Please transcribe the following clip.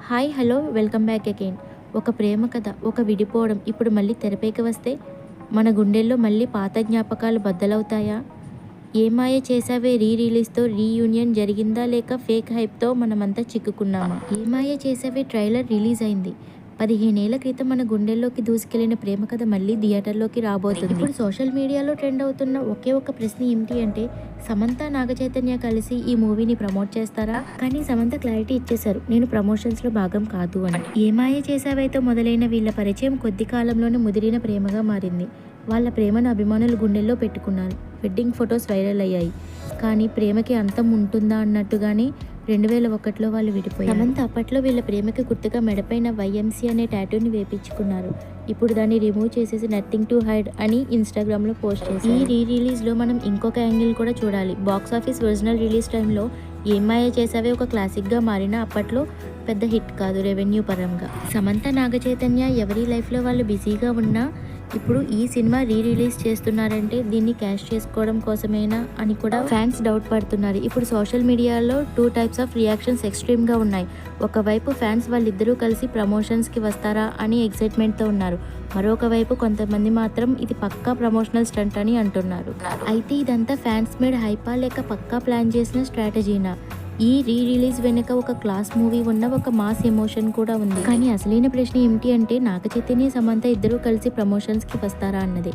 Hi hello welcome back again. ఒక ప్రేమ కథ, ఒక విడిపోవడం ఇప్పుడు మళ్ళీ తెరపైకి వస్తే మన గుండెల్లో మళ్ళీ పాత జ్ఞాపకాలు బద్దలవుతాయా? ఏ మాయ చేసావే రిలీజ్తో రీయూనియన్ జరిగిందా, లేక ఫేక్ హైప్తో మనమంతా చిక్కుకున్నామా? ఏ మాయ చేసావే ట్రైలర్ రిలీజ్ అయింది. 15 ఏళ్ల క్రితం మన గుండెల్లోకి దూసుకెళ్లిన ప్రేమ కథ మళ్ళీ థియేటర్లోకి రాబోతుంది. ఇప్పుడు సోషల్ మీడియాలో ట్రెండ్ అవుతున్న ఒకే ఒక ప్రశ్న ఏమిటి అంటే, సమంత నాగచైతన్య కలిసి ఈ మూవీని ప్రమోట్ చేస్తారా? కానీ సమంత క్లారిటీ ఇచ్చేశారు, నేను ప్రమోషన్స్ లో భాగం కాదు అని. ఏ మాయ చేసావైతో మొదలైన వీళ్ళ పరిచయం కొద్ది కాలంలోనే ముదిరిన ప్రేమగా మారింది. వాళ్ళ ప్రేమను అభిమానులు గుండెల్లో పెట్టుకున్నారు. వెడ్డింగ్ ఫొటోస్ వైరల్ అయ్యాయి. కానీ ప్రేమకి అంతం ఉంటుందా అన్నట్టుగానే 2001లో వాళ్ళు విడిపోయారు. సమంత అప్పట్లో వీళ్ళ ప్రేమకి గుర్తుగా మెడపైన వైఎంసీ అనే టాటూని వేపించుకున్నారు. ఇప్పుడు దాన్ని రిమూవ్ చేసేసి నథింగ్ టు హైడ్ అని ఇన్స్టాగ్రామ్లో పోస్ట్ చేశారు. ఈ రిలీజ్లో మనం ఇంకొక యాంగిల్ కూడా చూడాలి. బాక్స్ ఆఫీస్ ఒరిజినల్ రిలీజ్ టైంలో ఏం మాయ చేసావే ఒక క్లాసిక్గా మారిన అప్పట్లో పెద్ద హిట్ కాదు రెవెన్యూ పరంగా. సమంత నాగచైతన్య ఎవరి లైఫ్లో వాళ్ళు బిజీగా ఉన్నా ఇప్పుడు ఈ సినిమా రిలీజ్ చేస్తున్నారంటే దీన్ని క్యాష్ చేసుకోవడం కోసమేనా అని కూడా ఫ్యాన్స్ డౌట్ పడుతున్నారు. ఇప్పుడు సోషల్ మీడియాలో 2 టైప్స్ ఆఫ్ రియాక్షన్స్ ఎక్స్ట్రీమ్గా ఉన్నాయి. ఒకవైపు ఫ్యాన్స్ వాళ్ళిద్దరూ కలిసి ప్రమోషన్స్కి వస్తారా అని ఎక్సైట్మెంట్తో ఉన్నారు. మరొక వైపు కొంతమంది మాత్రం ఇది పక్కా ప్రమోషనల్ స్టంట్ అని అంటున్నారు. అయితే ఇదంతా ఫ్యాన్స్ మేడ్ హైపా, లేక పక్కా ప్లాన్ చేసిన స్ట్రాటజీనా? ఈ రిలీజ్ వెనుక ఒక క్లాస్ మూవీ ఉన్న ఒక మాస్ ఎమోషన్ కూడా ఉంది. కానీ అసలైన ప్రశ్న ఏమిటి అంటే, నాగచైతన్య సమంత ఇద్దరూ కలిసి ప్రమోషన్స్కి వస్తారా అన్నదే.